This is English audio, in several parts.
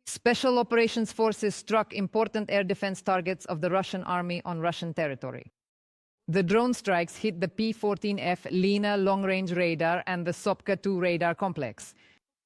Special operations forces struck important air defense targets of the Russian army on Russian territory. The drone strikes hit the P-14F Lena long-range radar and the Sopka-2 radar complex.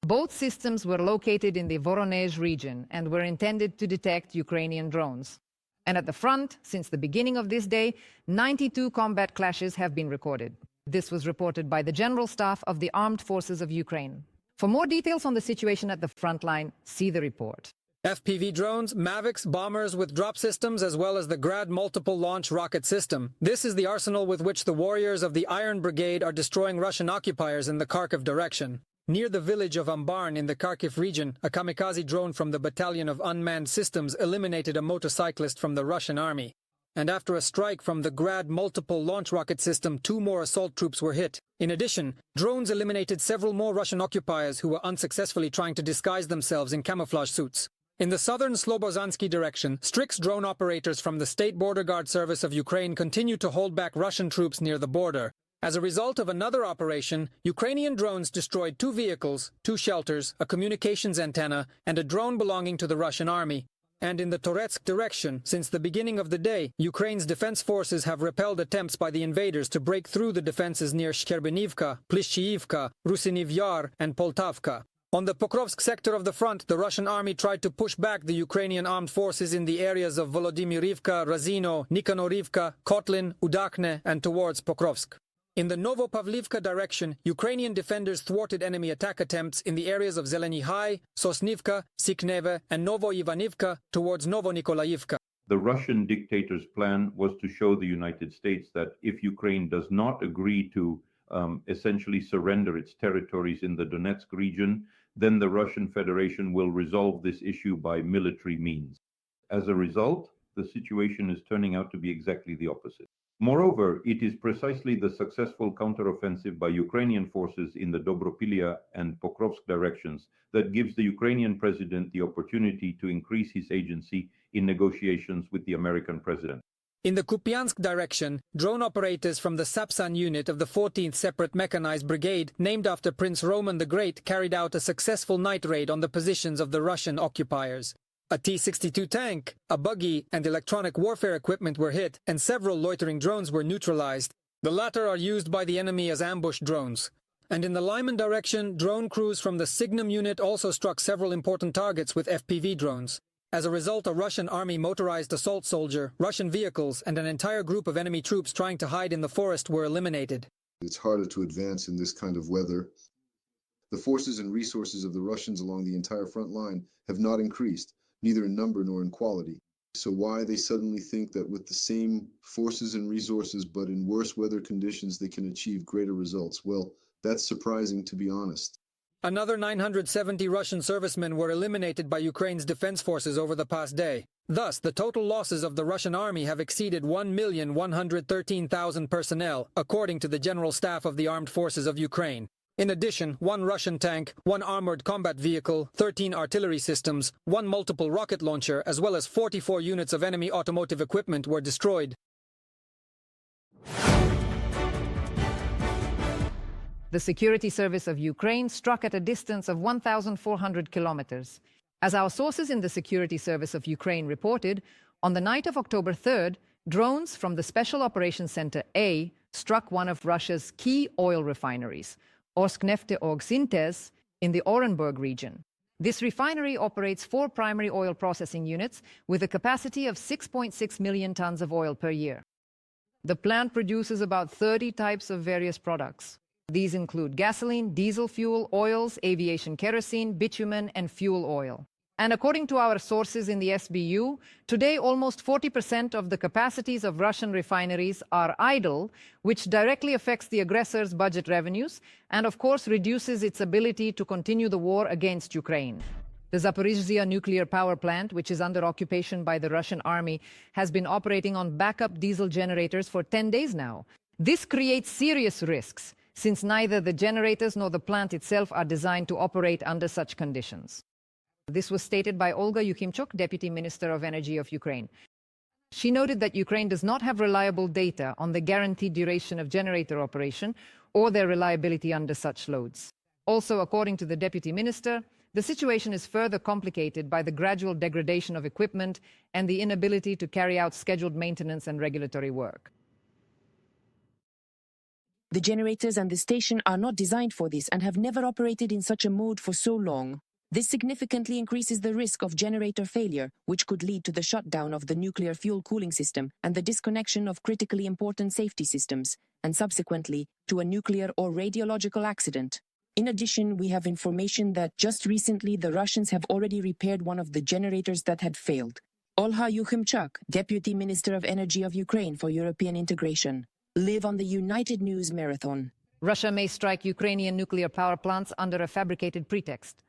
Both systems were located in the Voronezh region and were intended to detect Ukrainian drones. And at the front, since the beginning of this day, 92 combat clashes have been recorded. This was reported by the General Staff of the Armed Forces of Ukraine. For more details on the situation at the front line, see the report. FPV drones, Mavics, bombers with drop systems, as well as the Grad multiple launch rocket system. This is the arsenal with which the warriors of the Iron Brigade are destroying Russian occupiers in the Kharkiv direction. Near the village of Ambarn in the Kharkiv region, a kamikaze drone from the Battalion of Unmanned Systems eliminated a motorcyclist from the Russian army. And after a strike from the Grad multiple launch rocket system, 2 more assault troops were hit. In addition, drones eliminated several more Russian occupiers who were unsuccessfully trying to disguise themselves in camouflage suits. In the southern Slobozansky direction, Strix drone operators from the State Border Guard Service of Ukraine continue to hold back Russian troops near the border. As a result of another operation, Ukrainian drones destroyed 2 vehicles, 2 shelters, a communications antenna, and a drone belonging to the Russian army. And in the Toretsk direction, since the beginning of the day, Ukraine's defense forces have repelled attempts by the invaders to break through the defenses near Shcherbenivka, Plishchiivka, Rusiniv Yar, and Poltavka. On the Pokrovsk sector of the front, the Russian army tried to push back the Ukrainian armed forces in the areas of Volodymyrivka, Razino, Nikonorivka, Kotlin, Udakne, and towards Pokrovsk. In the Novopavlivka direction, Ukrainian defenders thwarted enemy attack attempts in the areas of Zeleny High, Sosnivka, Sikneve, and Novoivanivka towards Novonikolaivka. The Russian dictator's plan was to show the United States that if Ukraine does not agree to essentially surrender its territories in the Donetsk region, then the Russian Federation will resolve this issue by military means. As a result, the situation is turning out to be exactly the opposite. Moreover, it is precisely the successful counteroffensive by Ukrainian forces in the Dobropilya and Pokrovsk directions that gives the Ukrainian president the opportunity to increase his agency in negotiations with the American president. In the Kupiansk direction, drone operators from the Sapsan unit of the 14th Separate Mechanized Brigade, named after Prince Roman the Great, carried out a successful night raid on the positions of the Russian occupiers. A T-62 tank, a buggy, and electronic warfare equipment were hit, and several loitering drones were neutralized. The latter are used by the enemy as ambush drones. And in the Lyman direction, drone crews from the Signum unit also struck several important targets with FPV drones. As a result, a Russian army motorized assault soldier, Russian vehicles, and an entire group of enemy troops trying to hide in the forest were eliminated. It's harder to advance in this kind of weather. The forces and resources of the Russians along the entire front line have not increased, neither in number nor in quality. So why they suddenly think that with the same forces and resources but in worse weather conditions they can achieve greater results? Well, that's surprising, to be honest. Another 970 Russian servicemen were eliminated by Ukraine's defense forces over the past day. Thus, the total losses of the Russian army have exceeded 1,113,000 personnel, according to the General Staff of the Armed Forces of Ukraine. In addition, 1 Russian tank, 1 armored combat vehicle, 13 artillery systems, 1 multiple rocket launcher, as well as 44 units of enemy automotive equipment were destroyed. The Security Service of Ukraine struck at a distance of 1,400 kilometers. As our sources in the Security Service of Ukraine reported, on the night of October 3rd, drones from the Special Operations Center A struck one of Russia's key oil refineries, Orsknefteorgsyntez, in the Orenburg region. This refinery operates 4 primary oil processing units with a capacity of 6.6 million tons of oil per year. The plant produces about 30 types of various products. These include gasoline, diesel fuel, oils, aviation kerosene, bitumen, and fuel oil. And according to our sources in the SBU, today almost 40% of the capacities of Russian refineries are idle, which directly affects the aggressor's budget revenues and, of course, reduces its ability to continue the war against Ukraine. The Zaporizhzhia nuclear power plant, which is under occupation by the Russian army, has been operating on backup diesel generators for 10 days now. This creates serious risks, since neither the generators nor the plant itself are designed to operate under such conditions. This was stated by Olga Yukhimchuk, Deputy Minister of Energy of Ukraine. She noted that Ukraine does not have reliable data on the guaranteed duration of generator operation or their reliability under such loads. Also, according to the Deputy Minister, The situation is further complicated by the gradual degradation of equipment and the inability to carry out scheduled maintenance and regulatory work. The generators and the station are not designed for this and have never operated in such a mode for so long. This significantly increases the risk of generator failure, which could lead to the shutdown of the nuclear fuel cooling system and the disconnection of critically important safety systems, and subsequently to a nuclear or radiological accident. In addition, we have information that just recently the Russians have already repaired one of the generators that had failed. Olha Yukhimchuk, Deputy Minister of Energy of Ukraine for European Integration. Live on the United News Marathon. Russia may strike Ukrainian nuclear power plants under a fabricated pretext.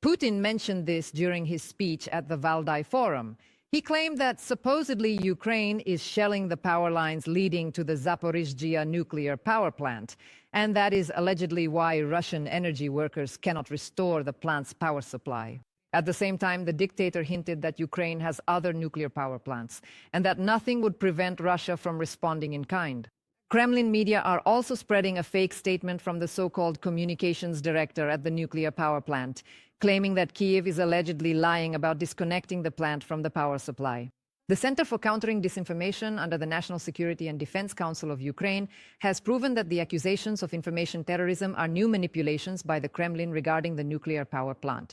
Putin mentioned this during his speech at the Valdai Forum. He claimed that supposedly Ukraine is shelling the power lines leading to the Zaporizhzhia nuclear power plant, and that is allegedly why Russian energy workers cannot restore the plant's power supply. At the same time, the dictator hinted that Ukraine has other nuclear power plants, and that nothing would prevent Russia from responding in kind. Kremlin media are also spreading a fake statement from the so-called communications director at the nuclear power plant, claiming that Kyiv is allegedly lying about disconnecting the plant from the power supply. The Center for Countering Disinformation under the National Security and Defense Council of Ukraine has proven that the accusations of information terrorism are new manipulations by the Kremlin regarding the nuclear power plant.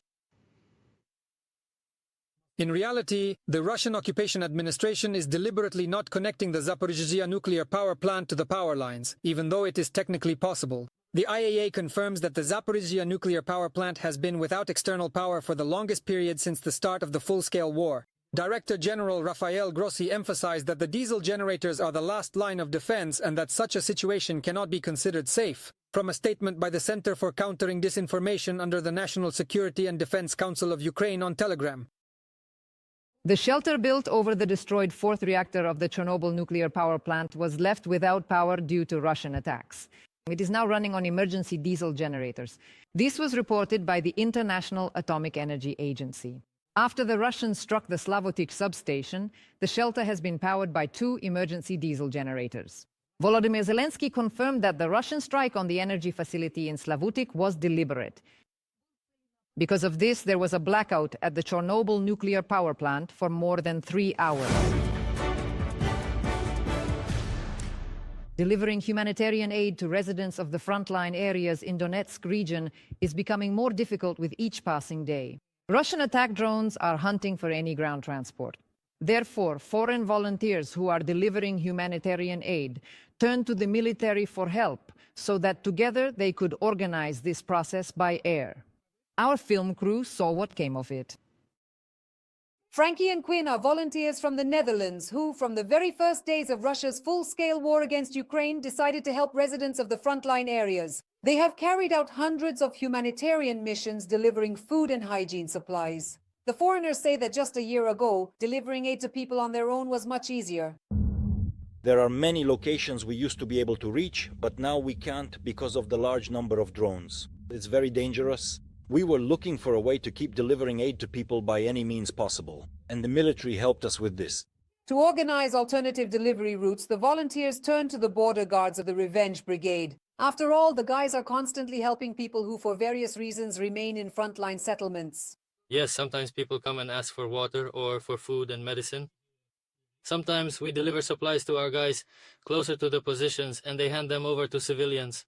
In reality, the Russian occupation administration is deliberately not connecting the Zaporizhzhia nuclear power plant to the power lines, even though it is technically possible. The IAEA confirms that the Zaporizhzhia nuclear power plant has been without external power for the longest period since the start of the full-scale war. Director General Rafael Grossi emphasized that the diesel generators are the last line of defense and that such a situation cannot be considered safe. From a statement by the Center for Countering Disinformation under the National Security and Defense Council of Ukraine on Telegram. The shelter built over the destroyed fourth reactor of the Chernobyl nuclear power plant was left without power due to Russian attacks. It is now running on emergency diesel generators. This was reported by the International Atomic Energy Agency. After the Russians struck the Slavotik substation, the shelter has been powered by 2 emergency diesel generators. Volodymyr Zelensky confirmed that the Russian strike on the energy facility in Slavotik was deliberate. Because of this, there was a blackout at the Chernobyl nuclear power plant for more than 3 hours. Delivering humanitarian aid to residents of the frontline areas in Donetsk region is becoming more difficult with each passing day. Russian attack drones are hunting for any ground transport. Therefore, foreign volunteers who are delivering humanitarian aid turn to the military for help so that together they could organize this process by air. Our film crew saw what came of it. Frankie and Quinn are volunteers from the Netherlands who, from the very first days of Russia's full-scale war against Ukraine, decided to help residents of the frontline areas. They have carried out hundreds of humanitarian missions delivering food and hygiene supplies. The foreigners say that just a year ago, delivering aid to people on their own was much easier. There are many locations we used to be able to reach, but now we can't because of the large number of drones. It's very dangerous. We were looking for a way to keep delivering aid to people by any means possible, and the military helped us with this. To organize alternative delivery routes, the volunteers turned to the border guards of the Revenge Brigade. After all, the guys are constantly helping people who for various reasons remain in frontline settlements. Yes, sometimes people come and ask for water or for food and medicine. Sometimes we deliver supplies to our guys closer to the positions and they hand them over to civilians.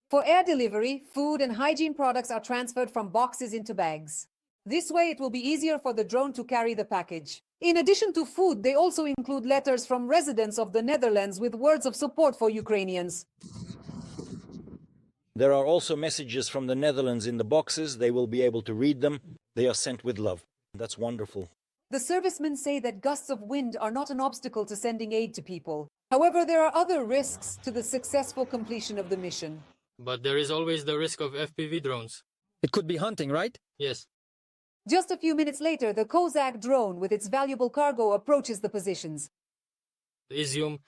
For air delivery, food and hygiene products are transferred from boxes into bags. This way it will be easier for the drone to carry the package. In addition to food, they also include letters from residents of the Netherlands with words of support for Ukrainians. There are also messages from the Netherlands in the boxes. They will be able to read them. They are sent with love. That's wonderful. The servicemen say that gusts of wind are not an obstacle to sending aid to people. However, there are other risks to the successful completion of the mission. But there is always the risk of FPV drones. It could be hunting, right? Yes. Just a few minutes later, the Kozak drone with its valuable cargo approaches the positions. Izium,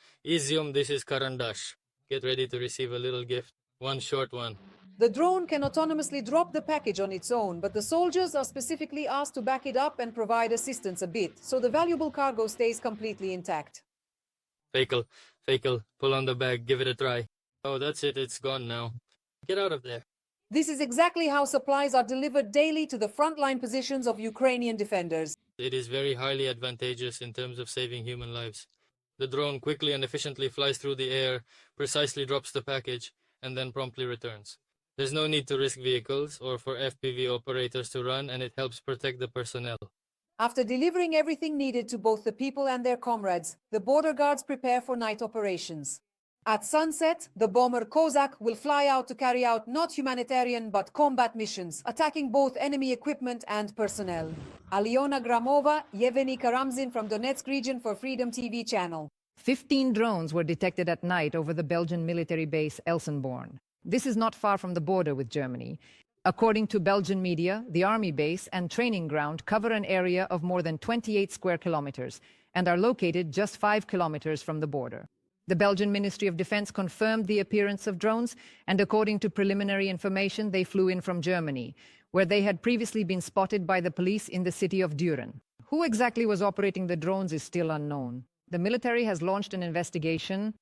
this is Karandash. Get ready to receive a little gift. One short one. The drone can autonomously drop the package on its own, but the soldiers are specifically asked to back it up and provide assistance a bit, so the valuable cargo stays completely intact. Fakel, pull on the bag, give it a try. Oh, that's it, it's gone now. Get out of there. This is exactly how supplies are delivered daily to the frontline positions of Ukrainian defenders. It is very highly advantageous in terms of saving human lives. The drone quickly and efficiently flies through the air, precisely drops the package, and then promptly returns. There's no need to risk vehicles or for FPV operators to run, and it helps protect the personnel. After delivering everything needed to both the people and their comrades, the border guards prepare for night operations. At sunset, the bomber Kozak will fly out to carry out not humanitarian but combat missions, attacking both enemy equipment and personnel. Aliona Gramova, Yevgeny Karamzin from Donetsk region for Freedom TV channel. 15 drones were detected at night over the Belgian military base Elsenborn. This is not far from the border with Germany. According to Belgian media, the army base and training ground cover an area of more than 28 square kilometers and are located just 5 kilometers from the border. The Belgian Ministry of Defense confirmed the appearance of drones, and according to preliminary information, they flew in from Germany, where they had previously been spotted by the police in the city of Düren. Who exactly was operating the drones is still unknown. The military has launched an investigation.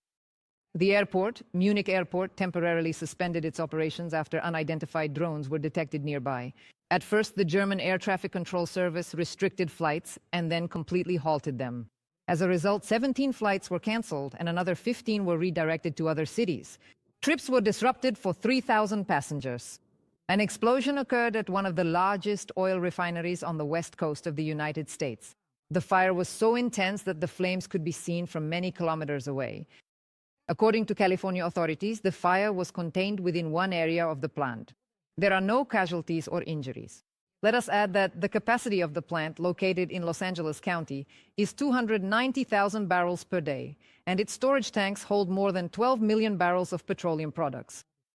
The airport, Munich Airport, temporarily suspended its operations after unidentified drones were detected nearby. At first, the German Air Traffic Control Service restricted flights and then completely halted them. As a result, 17 flights were cancelled and another 15 were redirected to other cities. Trips were disrupted for 3,000 passengers. An explosion occurred at one of the largest oil refineries on the west coast of the United States. The fire was so intense that the flames could be seen from many kilometers away. According to California authorities, the fire was contained within one area of the plant. There are no casualties or injuries. Let us add that the capacity of the plant, located in Los Angeles County, is 290,000 barrels per day, and its storage tanks hold more than 12 million barrels of petroleum products.